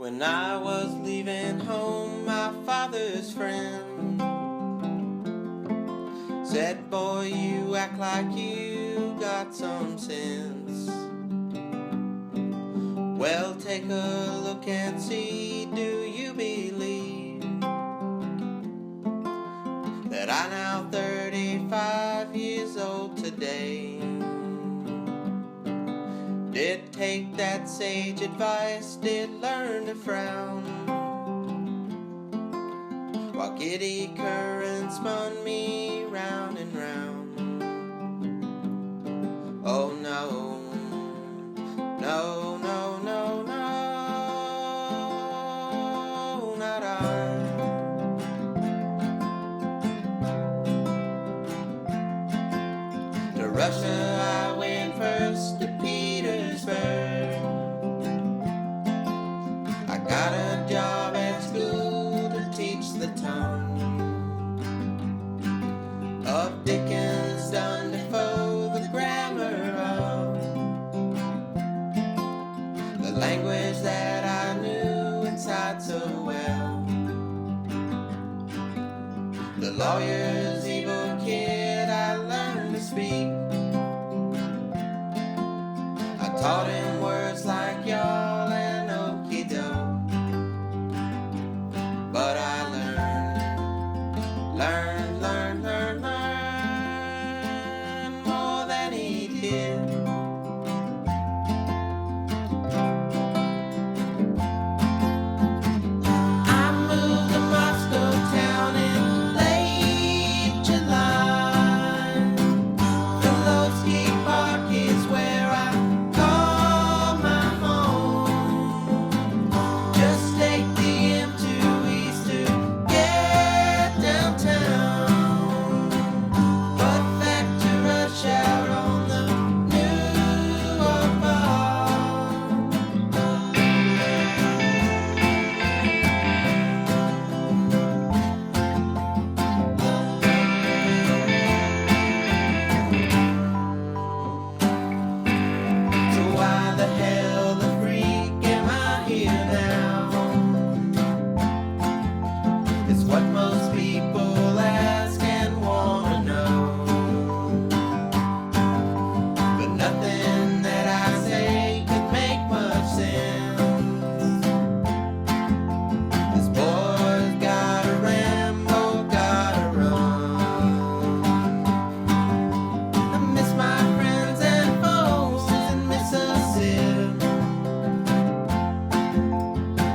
When I was leaving home, my father's friend said, "Boy, you act like you got some sense. Well, take a look and see, do you believe that I'm now 35 years old today? Did take that sage advice, did learn to frown, while giddy currents spun me round and round. Oh no, no, no, no, no, not I. To Russia I went first, to Petersburg. I got a job at school to teach the tongue of Dickens, Donne, Defoe, the grammar of the language that I knew inside so well. The lawyer's evil kid, I learned to speak. I taught him words like y'all and okie doke. But I learned more than he did. I moved to Moscow town in late July. Filowski Park is where I call my home. Just take the M2 east to get downtown, but back to rush hour on the Newark Ball. So why the hell the freak am I here now? It's what most people ask and wanna know, but nothing that I say could make much sense. This boy's gotta ramble, gotta run. I miss my friends and folks in Mississippi,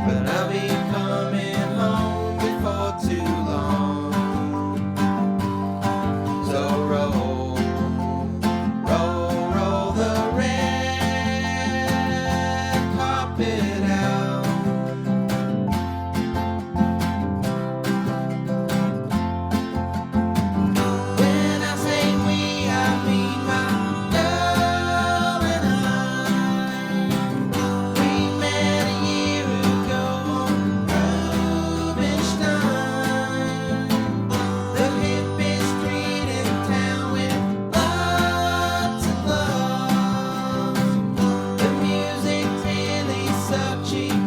but I'll be coming home before too long. So roll, roll, roll the red carpet out. When I say we, I mean my girl and I. We met a year ago on Rubenstein, the hippest street in town with lots of love. The music's really so cheap.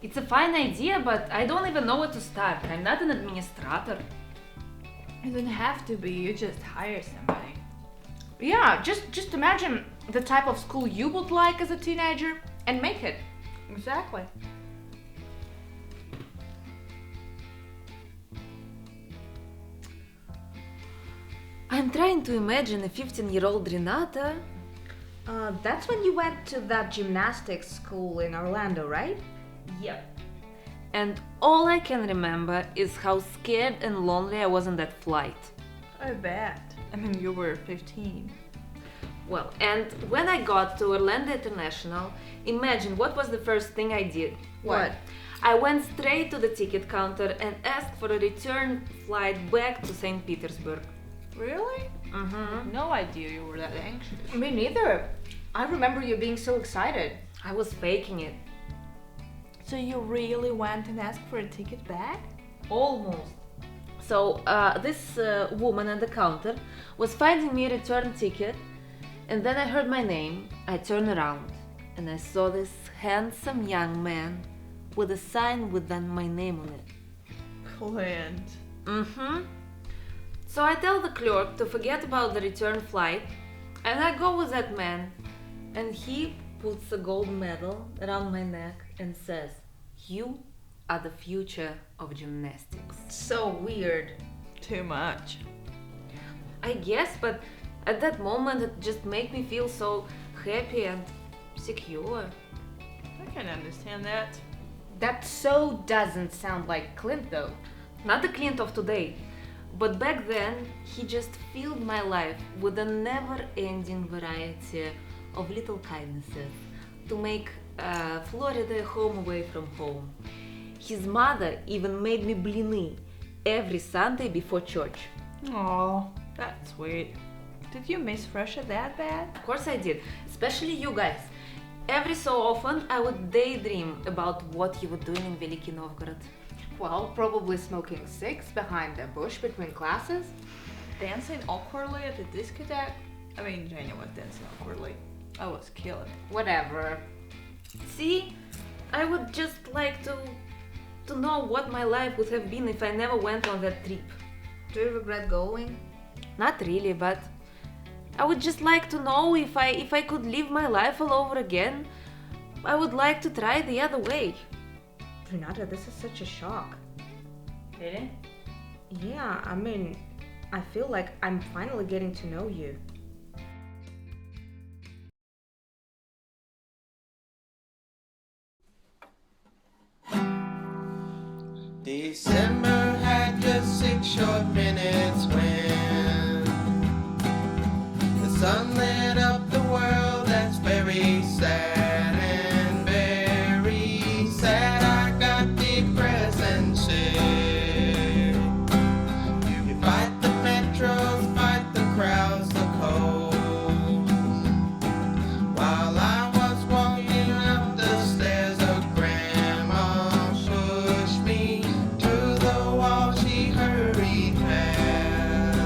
It's a fine idea, but I don't even know where to start. I'm not an administrator. You don't have to be, you just hire somebody. Yeah, just imagine the type of school you would like as a teenager and make it. Exactly. I'm trying to imagine a 15-year-old Renata. That's when you went to that gymnastics school in Orlando, right? Yep. And all I can remember is how scared and lonely I was on that flight. I bet. I mean, you were 15. Well, and when I got to Orlando International, imagine what was the first thing I did. What? I went straight to the ticket counter and asked for a return flight back to St. Petersburg. Really? Mm-hmm. No idea you were that anxious. Me neither. I remember you being so excited. I was faking it. So you really went and asked for a ticket back? Almost. So this woman at the counter was finding me a return ticket, and then I heard my name. I turned around and I saw this handsome young man with a sign with my name on it. Clint. Mm-hmm. So I tell the clerk to forget about the return flight, and I go with that man, and he puts a gold medal around my neck and says, "You are the future of gymnastics." So weird. Too much. I guess, but at that moment it just made me feel so happy and secure. I can understand that. That so doesn't sound like Clint though. Not the Clint of today, but back then he just filled my life with a never-ending variety of little kindnesses to make Florida a home away from home. His mother even made me blini every Sunday before church. Oh, that's sweet. Did you miss Russia that bad? Of course I did, especially you guys. Every so often I would daydream about what you were doing in Veliki Novgorod. Well, probably smoking cigs behind a bush between classes. Dancing awkwardly at the discotheque. I mean, Jania was dancing awkwardly. I was killing it. Whatever. See, I would just like to know what my life would have been if I never went on that trip. Do you regret going? Not really, but I would just like to know if I could live my life all over again. I would like to try the other way. Renata, this is such a shock. Really? Yeah, I mean, I feel like I'm finally getting to know you. December had just 6 short minutes when the sun lit up the world. That's very sad and very sad. I got depressed and sick. You fight the metros, fight the crowds, the cold. While I was walking up the stairs, a grandma pushed me to the wall. She hurried past.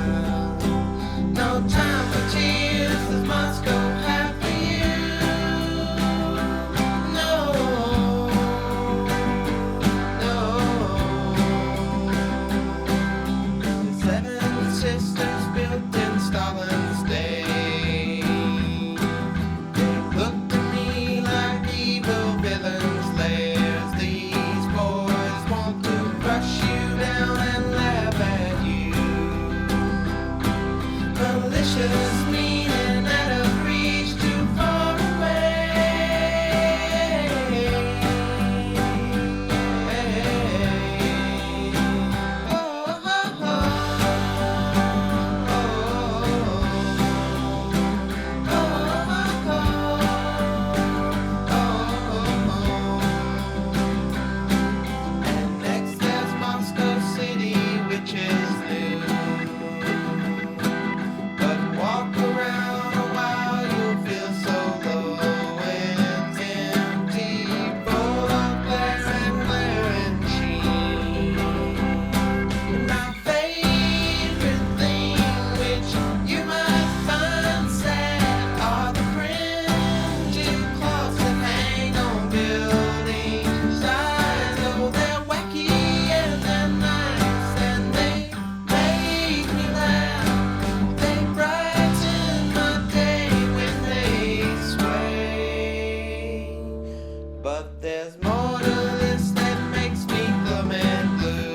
There's more to this that makes me glum and blue.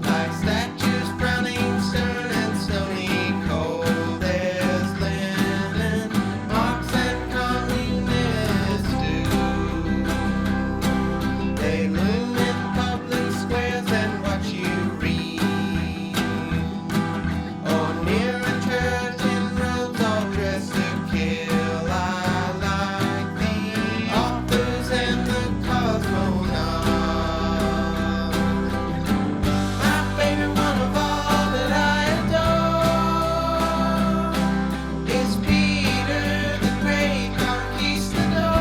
Like statues frowning stern and stony cold. There's linen marks and communists do. They loom in public squares and watch you read. Or near a church in robes all dressed to kill. I like the authors and the cosmonauts. My favorite one of all that I adore is Peter the Great Conquistador.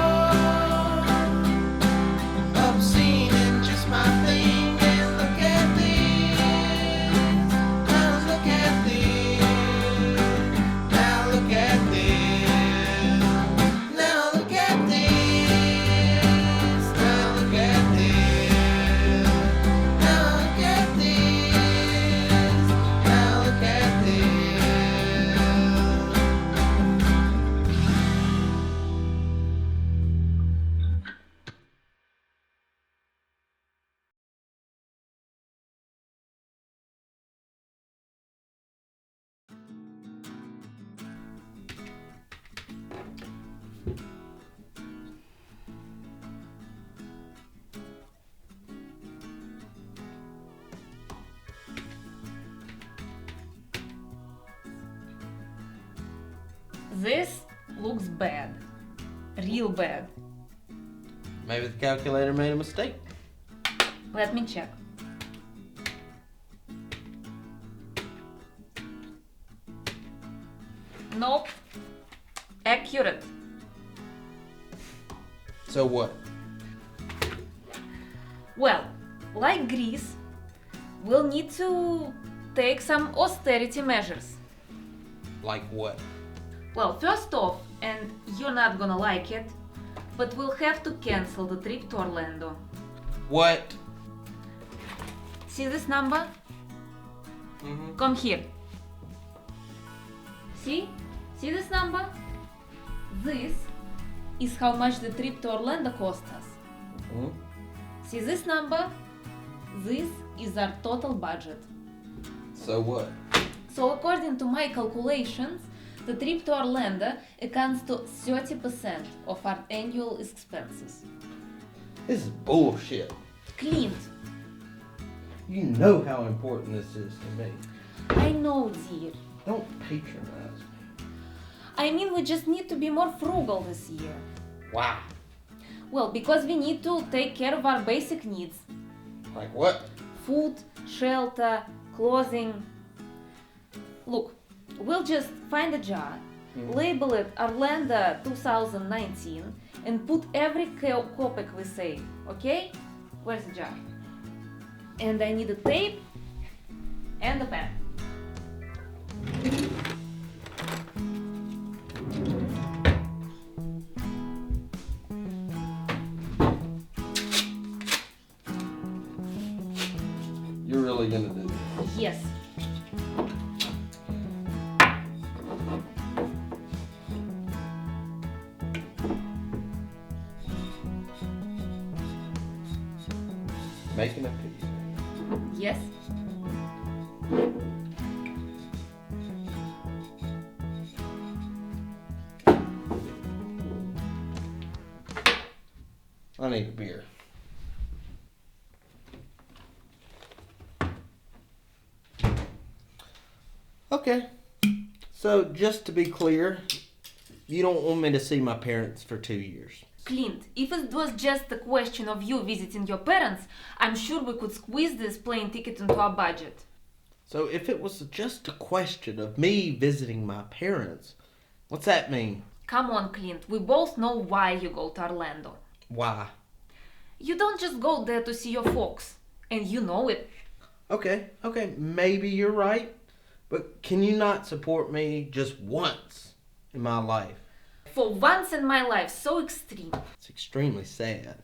Obscene and just my thing, and look at this. Now look at this. Now look at this. Now look at this. Now look at this. Now look at this. Now look at This looks bad. Real bad. Maybe the calculator made a mistake. Let me check. Nope. Accurate. So what? Well, like Greece, we'll need to take some austerity measures. Like what? Well, first off, and you're not gonna like it, but we'll have to cancel the trip to Orlando. What? See this number? Come here. See? See this number? This is how much the trip to Orlando cost us. See this number? This is our total budget. So what? So according to my calculations, the trip to Orlando accounts to 30% of our annual expenses. This is bullshit. Clint, You know how important this is to me. I know, dear. Don't patronize me. I mean, we just need to be more frugal this year. Why? Well, because we need to take care of our basic needs. Like what? Food, shelter, clothing. Look, we'll just find a jar, label it Orlando 2019, and put every kopeck we save, okay? Where's the jar? And I need a tape and a pen. You're really gonna do this? Yes. Making a piece. Yes. I need a beer. Okay. So, just to be clear, you don't want me to see my parents for 2 years. Clint, if it was just a question of you visiting your parents, I'm sure we could squeeze this plane ticket into our budget. So, if it was just a question of me visiting my parents, what's that mean? Come on, Clint, we both know why you go to Orlando. Why? You don't just go there to see your folks, and you know it. Okay, maybe you're right. But can you not support me just once in my life? For once in my life, so extreme. It's extremely sad.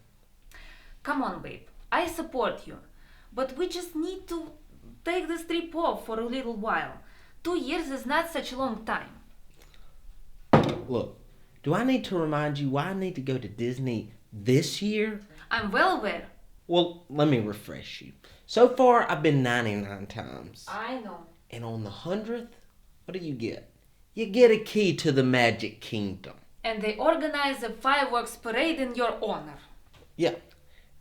Come on, babe, I support you. But we just need to take this trip off for a little while. 2 years is not such a long time. Look, Do I need to remind you why I need to go to Disney this year? I'm well aware. Well, let me refresh you. So far, I've been 99 times. I know. And on the 100th, what do you get? You get a key to the Magic Kingdom. And they organize a fireworks parade in your honor. Yeah.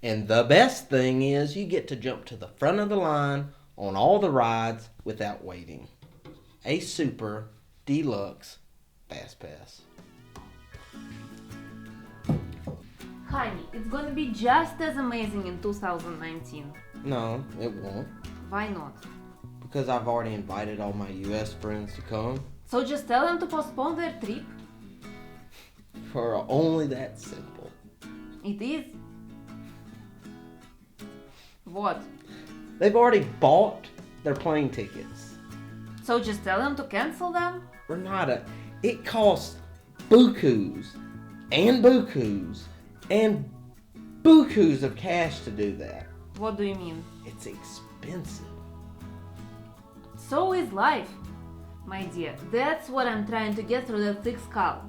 And the best thing is you get to jump to the front of the line on all the rides without waiting. A super deluxe fast pass. Honey, it's gonna be just as amazing in 2019. No, it won't. Why not? Because I've already invited all my US friends to come. So just tell them to postpone their trip. For only that simple. It is. What? They've already bought their plane tickets. So just tell them to cancel them? Renata, it costs bukus and bukus and bukus of cash to do that. What do you mean? It's expensive. So is life, my dear. That's what I'm trying to get through that thick skull.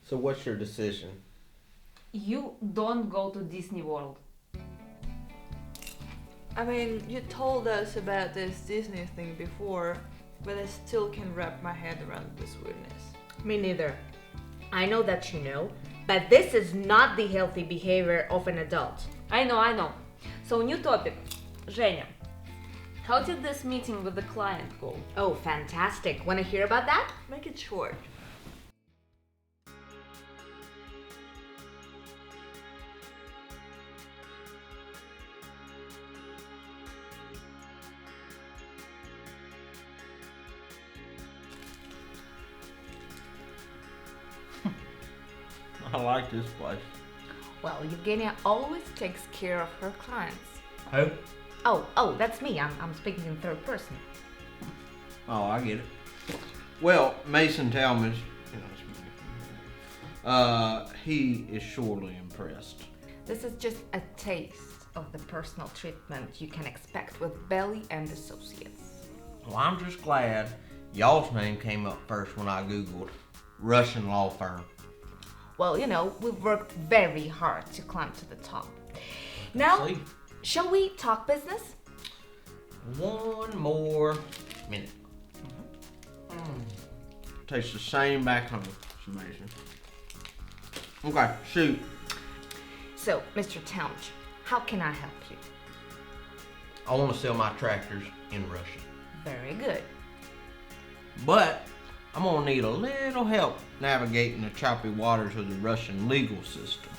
So what's your decision? You don't go to Disney World. I mean, you told us about this Disney thing before, but I still can't wrap my head around this weirdness. Me neither. I know that you know, but this is not the healthy behavior of an adult. I know. So new topic. Zhenya, how did this meeting with the client go? Oh, fantastic. Want to hear about that? Make it short. I like this place. Well, Evgenia always takes care of her clients. Who? Oh, that's me. I'm speaking in third person. Oh, I get it. Well, Mason Talmadge, he is surely impressed. This is just a taste of the personal treatment you can expect with Belly and Associates. Well, I'm just glad y'all's name came up first when I Googled Russian law firm. Well, we've worked very hard to climb to the top. Now, shall we talk business? One more minute. Tastes the same back home. It's amazing. Okay, shoot. So, Mr. Talmadge, how can I help you? I want to sell my tractors in Russia. Very good. But I'm going to need a little help navigating the choppy waters of the Russian legal system.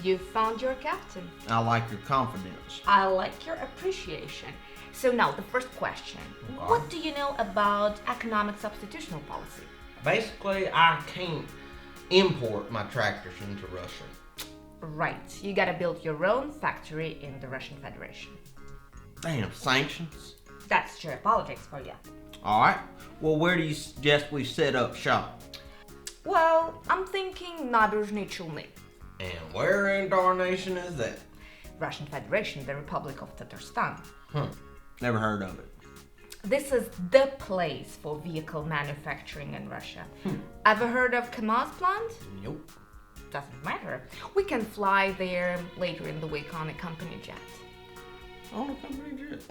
You found your captain. I like your confidence. I like your appreciation. So now, the first question. Okay. What do you know about economic substitutional policy? Basically, I can't import my tractors into Russia. Right. You gotta build your own factory in the Russian Federation. Damn, sanctions? That's geopolitics for you. All right. Well, where do you suggest we set up shop? Well, I'm thinking Nabережный Челны. And where in darnation is that? Russian Federation, the Republic of Tatarstan. Never heard of it. This is the place for vehicle manufacturing in Russia. Ever heard of KAMAZ plant? Nope. Doesn't matter. We can fly there later in the week on a company jet. On a company jet.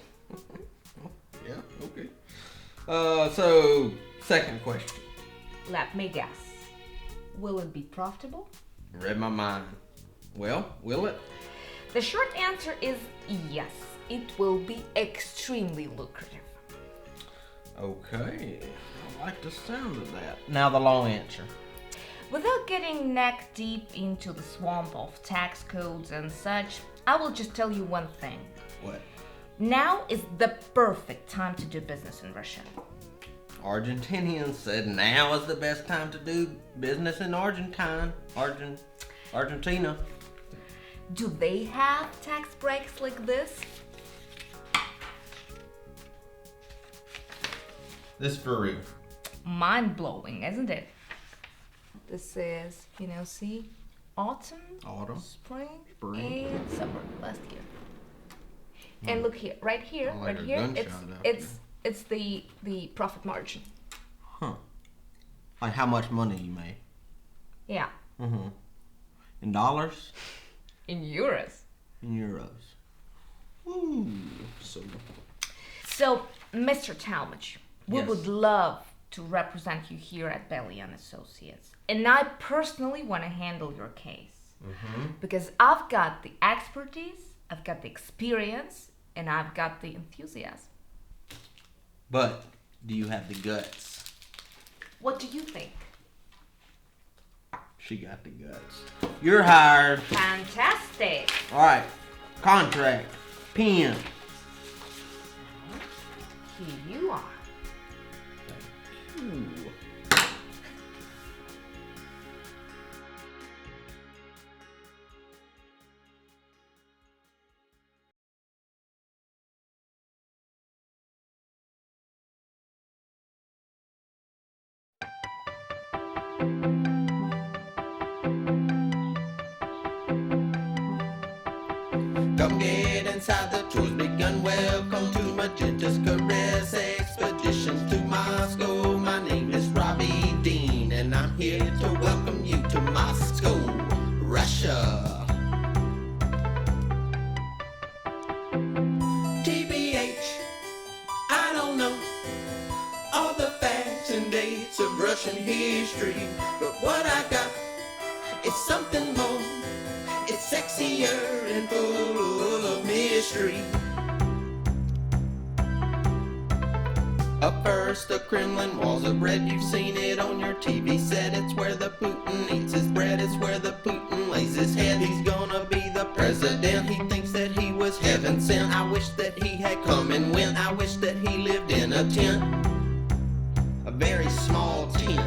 Yeah, okay. So, second question. Let me guess. Will it be profitable? Read my mind. Well, will it? The short answer is yes. It will be extremely lucrative. Okay. I like the sound of that. Now the long answer. Without getting neck deep into the swamp of tax codes and such, I will just tell you one thing. What? Now is the perfect time to do business in Russia. Argentinians said now is the best time to do business in Argentina. Do they have tax breaks like this? This for real. Mind-blowing, isn't it? This is, see, autumn, spring, and summer last year. And look here, right here, I like right a here, gunshot out it's It's the profit margin. Huh. Like how much money you made? Yeah. Mm-hmm. In dollars? In euros. In euros. Ooh. So, Mr. Talmadge, we Yes. would love to represent you here at Bailey and Associates. And I personally want to handle your case. Mm-hmm. Because I've got the expertise, I've got the experience, and I've got the enthusiasm. But do you have the guts? What do you think? She got the guts. You're hired. Fantastic. All right. Contract. Pen. Here you are. Ooh. Come get inside, the tour's begun. Welcome to Magenta's Caress Expeditions to Moscow. My name is Robbie Dean, and I'm here to welcome you to Moscow, Russia. TBH, I don't know all the facts and dates of Russian history, but what I got is something more. It's sexier and full of mystery. Up first, the Kremlin walls of red. You've seen it on your TV set. It's where the Putin eats his bread. It's where the Putin lays his head. He's gonna be the president. He thinks that he was heaven sent. I wish that he had come and went. I wish that he lived in a tent. A very small tent.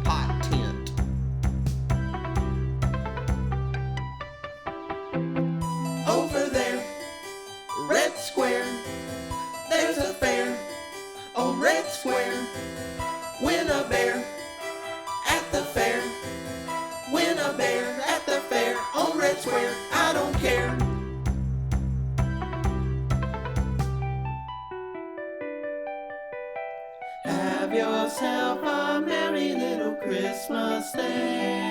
Hot tent. Over there, Red Square, there's a fair on Red Square. Win a bear at the fair. Win a bear at the fair on Red Square. I don't care. Have yourself a merry little Christmas day.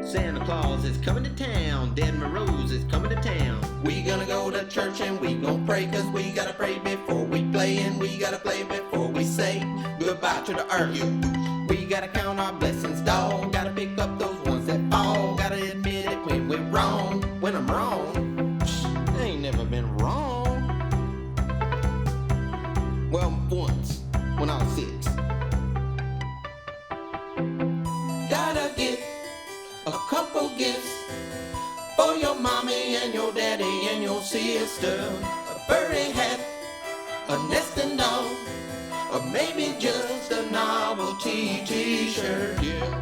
Santa Claus is coming to town. Dad Moroz is coming to town. We gonna go to church and we gon' pray, cause we gotta pray before we play, and we gotta play before we say goodbye to the earth. We gotta count our blessings, dawg. Gotta pick up those ones that fall. Gotta admit it when we're wrong. When I'm wrong, I ain't never been wrong. Well, once, when I was 6. Gotta get a couple gifts for your mommy and your daddy and your sister. A furry hat, a nesting dog, or maybe just a novelty t-shirt. Yeah.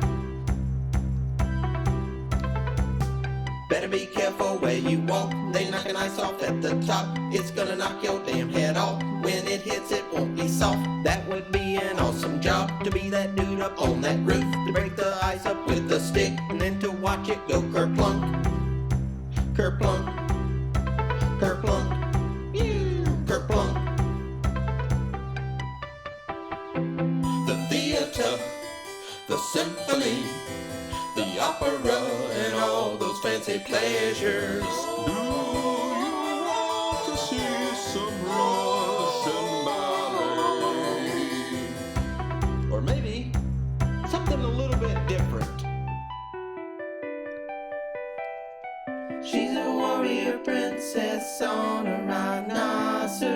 Better be careful where you walk. They knock an ice off at the top. It's gonna knock your damn head off. When it hits, it won't be soft. That would be an awesome job, to be that dude up on that roof, to break the ice up with a stick, and then to watch it go kerplunk, kerplunk, kerplunk, kerplunk. The theater, the symphony, the opera, and all those fancy pleasures. Do you want to see some Russian ballet? Or maybe something a little bit different. She's a warrior princess on a rhinoceros.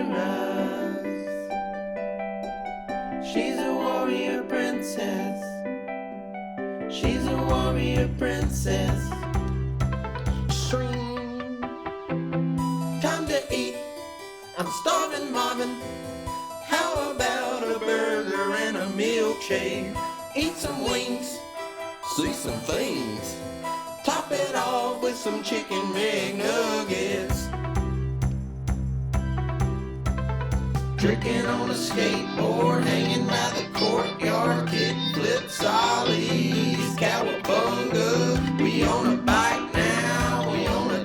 She's a warrior princess. She's a warrior princess. String. Time to eat. I'm starving, Marvin. How about a burger and a milkshake? Eat some wings. See some things. Top it off with some chicken McNuggets. Tricking on a skateboard, hanging by the courtyard, kick flips, ollies, cowabunga. We on a bike now, we on a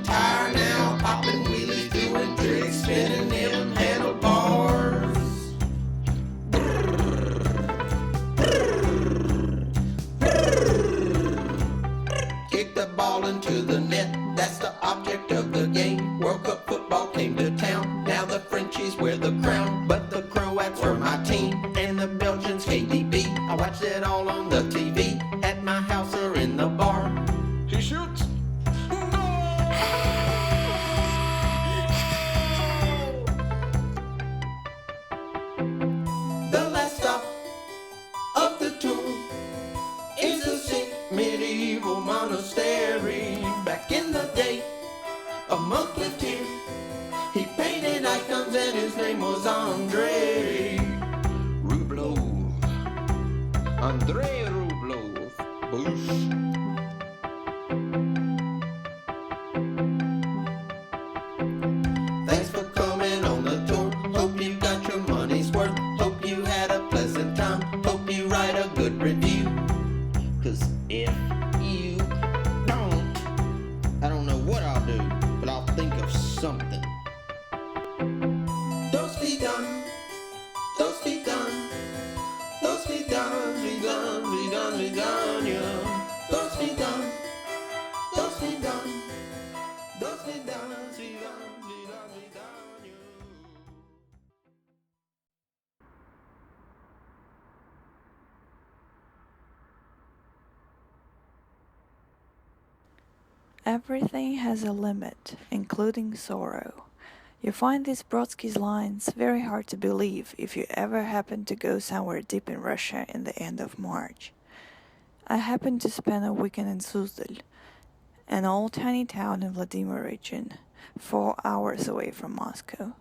rolling to the net. That's the object of the game. World Cup football came to town. Now the Frenchies wear the crown, but the Croats were my team, and the Belgians KDB. I watched it all on the TV, at my house or in the bar. He shoots. The last stop of the tour is a sick medieval monastery. Back in the day, a monk lived here. He painted icons and his name was Andrei Rublev. Andrei Rublev. Boosh. Thanks for coming on the tour. Hope you got your money's worth. Hope you had a pleasant time. Hope you write a good review. 'Cause if you don't, I don't know what I'll do, but I'll think of something. Dos vegan, dos vegan, dos vegan, vegan, vegan, vegan, yeah. Dos vegan, dos vegan, dos vegan, vegan, vegan, vegan, yeah. Everything has a limit, including sorrow. You find these Brodsky's lines very hard to believe if you ever happen to go somewhere deep in Russia in the end of March. I happened to spend a weekend in Suzdal, an old tiny town in Vladimir region, 4 hours away from Moscow.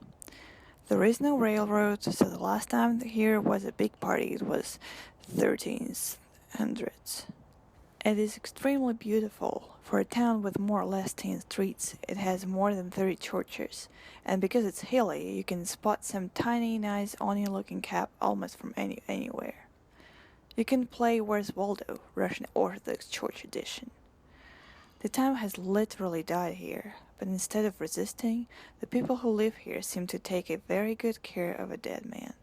There is no railroad, so the last time here was a big party, it was 1300s. It is extremely beautiful. For a town with more or less 10 streets, it has more than 30 churches, and because it's hilly, you can spot some tiny, nice, onion-looking cap almost from anywhere. You can play Where's Waldo, Russian Orthodox Church edition. The town has literally died here, but instead of resisting, the people who live here seem to take a very good care of a dead man.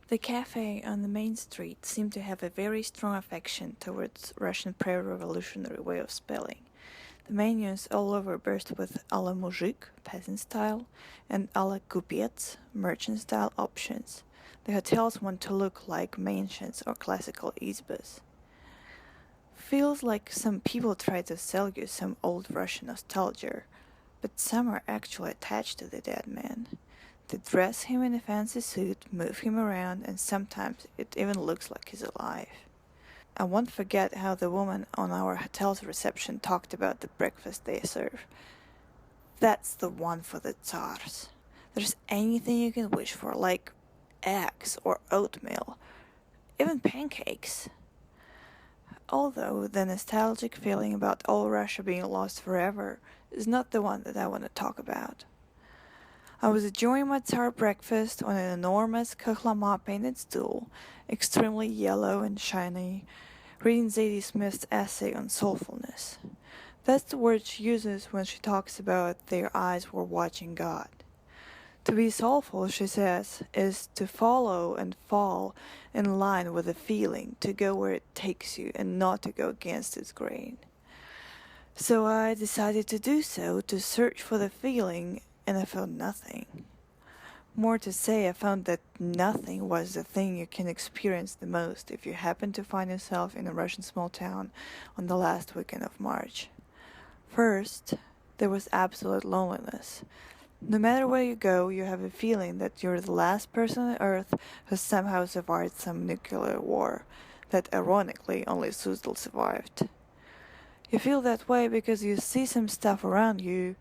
The cafe on the main street seemed to have a very strong affection towards Russian pre-revolutionary way of spelling. The menus all over burst with a la muzhik, peasant style, and a la kupets, merchant style options. The hotels want to look like mansions or classical izbas. Feels like some people try to sell you some old Russian nostalgia, but some are actually attached to the dead man. They dress him in a fancy suit, move him around, and sometimes it even looks like he's alive. I won't forget how the woman on our hotel's reception talked about the breakfast they serve. That's the one for the Tsars. There's anything you can wish for, like eggs or oatmeal, even pancakes. Although the nostalgic feeling about all Russia being lost forever is not the one that I want to talk about. I was enjoying my Tsar breakfast on an enormous Kokhlama painted stool, extremely yellow and shiny, reading Zadie Smith's essay on soulfulness. That's the word she uses when she talks about their eyes were watching God. To be soulful, she says, is to follow and fall in line with the feeling, to go where it takes you and not to go against its grain. So I decided to do so, to search for the feeling, and I found nothing. More to say, I found that nothing was the thing you can experience the most if you happen to find yourself in a Russian small town on the last weekend of March. First, there was absolute loneliness. No matter where you go, you have a feeling that you're the last person on Earth who somehow survived some nuclear war that ironically only Suzdal survived. You feel that way because you see some stuff around you,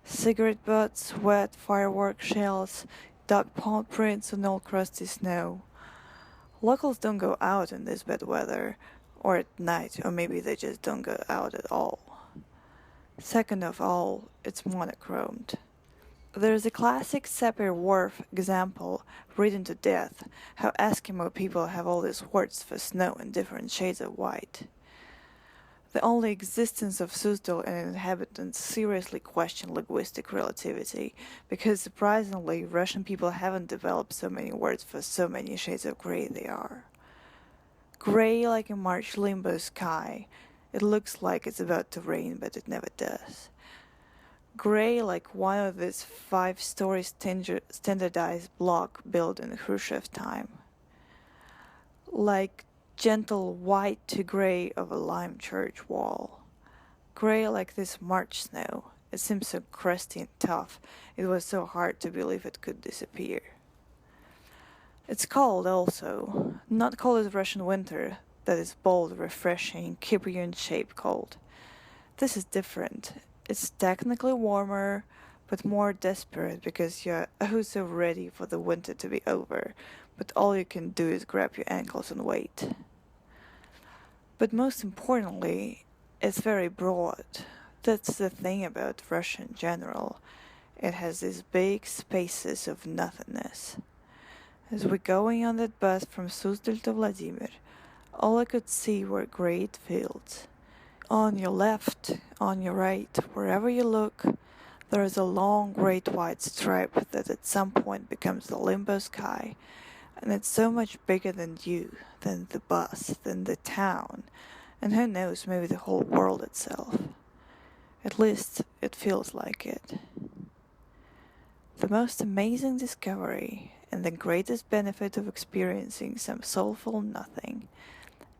cigarette butts, wet firework shells, dog paw prints on old crusty snow. Locals don't go out in this bad weather, or at night, or maybe they just don't go out at all. Second of all, it's monochromed. There's a classic Sapir-Whorf example, written to death, how Eskimo people have all these words for snow in different shades of white. The only existence of Suzdal and inhabitants seriously question linguistic relativity, because surprisingly, Russian people haven't developed so many words for so many shades of gray they are. Gray like a March limbo sky, It looks like it's about to rain, but it never does. Gray like one of these 5-story standardized block built in Khrushchev time. Like gentle white to gray of a lime church wall. Gray like this March snow. It seems so crusty and tough. It was so hard to believe it could disappear. It's cold also. Not cold as Russian winter, that is bold, refreshing, keep you in shape cold. This is different. It's technically warmer, but more desperate because you're oh so ready for the winter to be over, but all you can do is grab your ankles and wait. But most importantly, it's very broad. That's the thing about Russia in general. It has these big spaces of nothingness. As we're going on that bus from Suzdal to Vladimir, all I could see were great fields. On your left, on your right, wherever you look, there is a long great white stripe that at some point becomes the limbo sky, and it's so much bigger than you, than the bus, than the town, and who knows, maybe the whole world itself. At least it feels like it. The most amazing discovery and the greatest benefit of experiencing some soulful nothing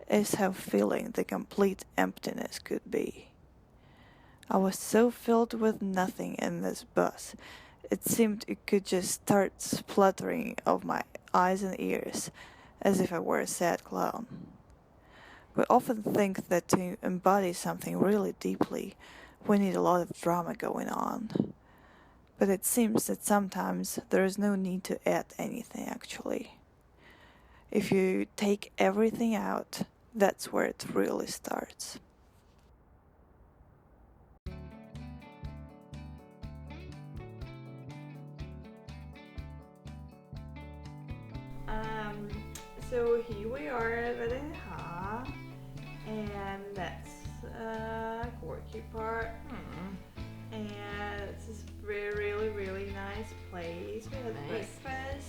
is how feeling the complete emptiness could be. I was so filled with nothing in this bus, it seemed it could just start spluttering of my eyes and ears, as if I were a sad clown. We often think that to embody something really deeply, we need a lot of drama going on. But it seems that sometimes there is no need to add anything actually. If you take everything out, that's where it really starts. So here we are at the Ha, and that's Gorky Park. And it's this really nice place. We had breakfast.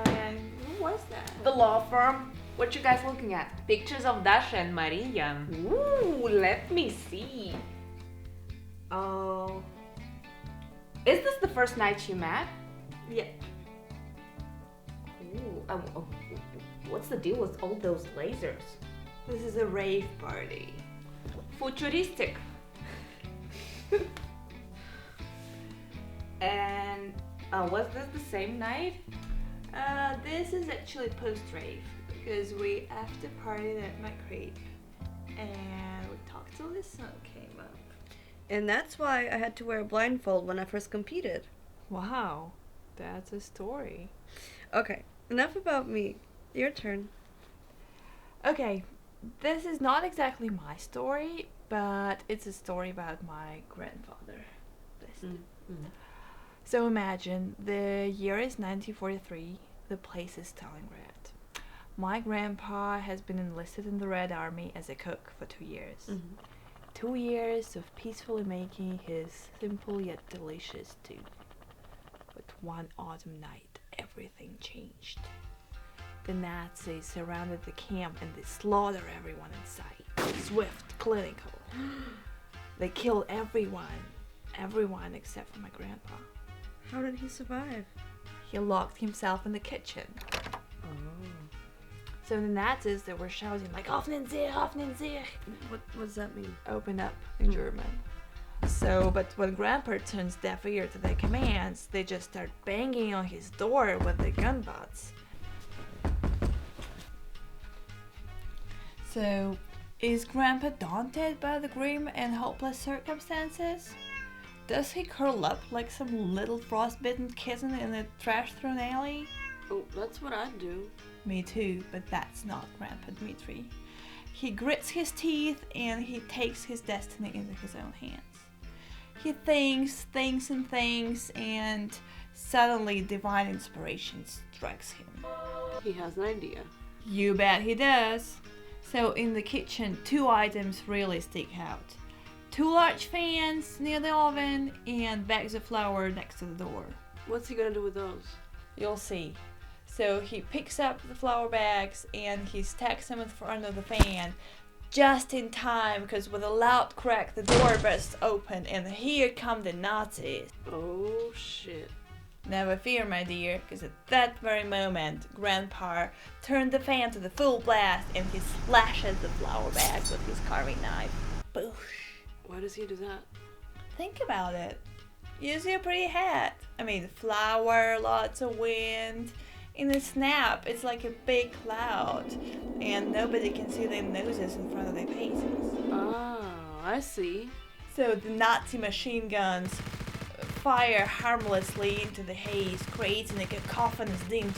And who was that? The law firm. What you guys looking at? Pictures of Dasha and Maria. Ooh, let me see. Oh. Is this the first night you met? Yeah. Ooh, what's the deal with all those lasers? This is a rave party. Futuristic. And was this the same night? This is actually post-rave because we after partied at my crib and we talked till the sun came up. And that's why I had to wear a blindfold when I first competed. Wow, that's a story. Okay, enough about me. Your turn. Okay, this is not exactly my story, but it's a story about my grandfather. So imagine the year is 1943, the place is Stalingrad. My grandpa has been enlisted in the Red Army as a cook for 2 years. 2 years of peacefully making his simple yet delicious stew. But one autumn night, everything changed. The Nazis surrounded the camp and they slaughtered everyone in sight. Swift, clinical. They killed everyone except for my grandpa. How did he survive? He locked himself in the kitchen. So the Nazis, they were shouting like "Öffnen sich!" What does that mean? Open up in German. So, but when Grandpa turns deaf ear to their commands, they just start banging on his door with their gun butts. So, is Grandpa daunted by the grim and hopeless circumstances? Does he curl up like some little frostbitten kitten in a trash-thrown alley? Oh, that's what I'd do. Me too, but that's not Grandpa Dmitri. He grits his teeth and he takes his destiny into his own hands. He thinks, and suddenly divine inspiration strikes him. He has an idea. You bet he does. So in the kitchen, 2 items really stick out. 2 large fans near the oven and bags of flour next to the door. What's he gonna do with those? You'll see. So he picks up the flour bags and he stacks them in front of the fan, just in time, because with a loud crack the door bursts open and here come the Nazis. Oh shit. Never fear, my dear, because at that very moment, Grandpa turned the fan to the full blast and he slashes the flour bag with his carving knife. Boosh. Why does he do that? Think about it. You see a pretty hat. I mean, flour, lots of wind. In a snap, it's like a big cloud, and nobody can see their noses in front of their faces. Oh, I see. So the Nazi machine guns fire harmlessly into the haze, creating a cacophonous din.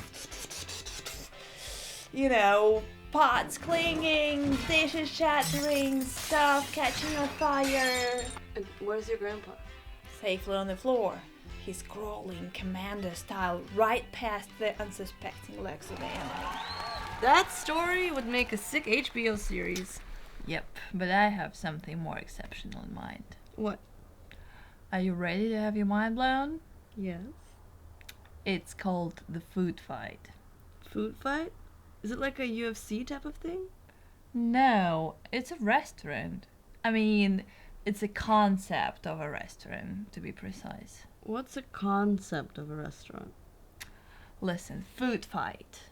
You know, pots clanging, dishes shattering, stuff catching on fire. And where's your grandpa? Safely on the floor. He's crawling commander style right past the unsuspecting legs of the enemy. That story would make a sick HBO series. Yep, but I have something more exceptional in mind. What? Are you ready to have your mind blown? Yes. It's called the food fight. Food fight? Is it like a UFC type of thing? No, it's a restaurant. I mean, it's a concept of a restaurant, to be precise. What's a concept of a restaurant? Listen, food fight.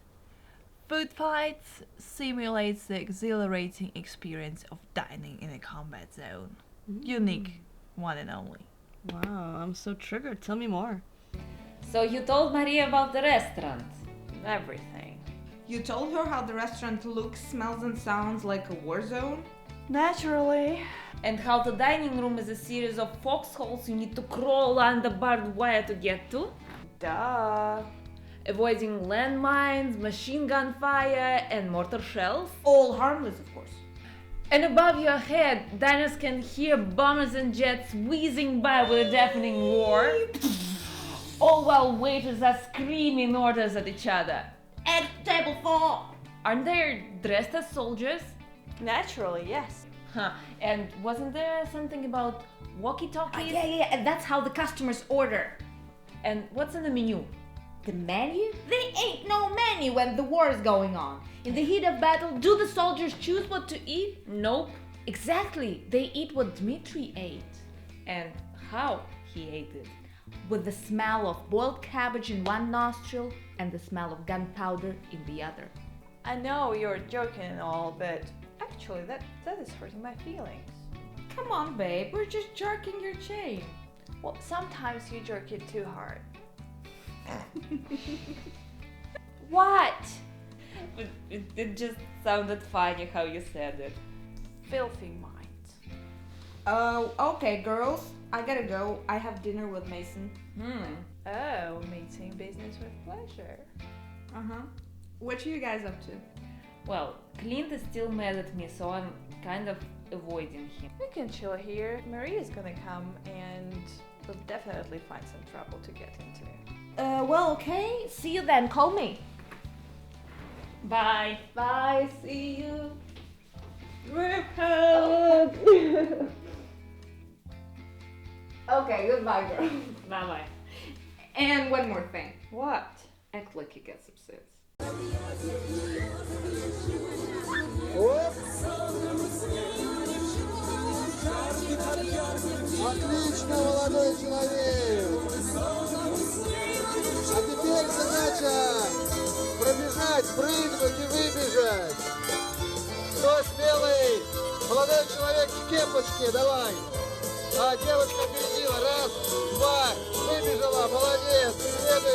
Food fights simulates the exhilarating experience of dining in a combat zone. Unique, one and only. Wow, I'm so triggered. Tell me more. So you told Maria about the restaurant? Everything. You told her how the restaurant looks, smells, and sounds like a war zone? Naturally. And how the dining room is a series of foxholes you need to crawl under barbed wire to get to? Duh. Avoiding landmines, machine gun fire, and mortar shells? All harmless, of course. And above your head, diners can hear bombers and jets whizzing by with a deafening roar. All while waiters are screaming orders at each other. At table 4! Aren't they dressed as soldiers? Naturally, yes. Huh. And wasn't there something about walkie-talkies? Yeah, and that's how the customers order. And what's in the menu? The menu? There ain't no menu when the war is going on. In the heat of battle, do the soldiers choose what to eat? Nope. Exactly. They eat what Dmitri ate. And how he ate it. With the smell of boiled cabbage in one nostril and the smell of gunpowder in the other. I know you're joking and all, but actually that is hurting my feelings. Come on, babe. We're just jerking your chain. Well, sometimes you jerk it too hard. What? It just sounded funny how you said it. Filthy minds. Okay, girls. I gotta go. I have dinner with Mason. Oh, meeting business with pleasure. Uh-huh. What are you guys up to? Well, Clint is still mad at me, so I'm kind of avoiding him. We can chill here. Maria's gonna come and we'll definitely find some trouble to get into. Well, okay. See you then. Call me. Bye. Bye. See you. Okay, goodbye, girl. Bye-bye. And one more thing. What? Act like you get some sense. Отлично, молодой человек! А теперь задача пробежать, прыгнуть и выбежать. Кто смелый? Молодой человек в кепочке, давай. А девочка опередила. Раз, два, выбежала, молодец. Следующий.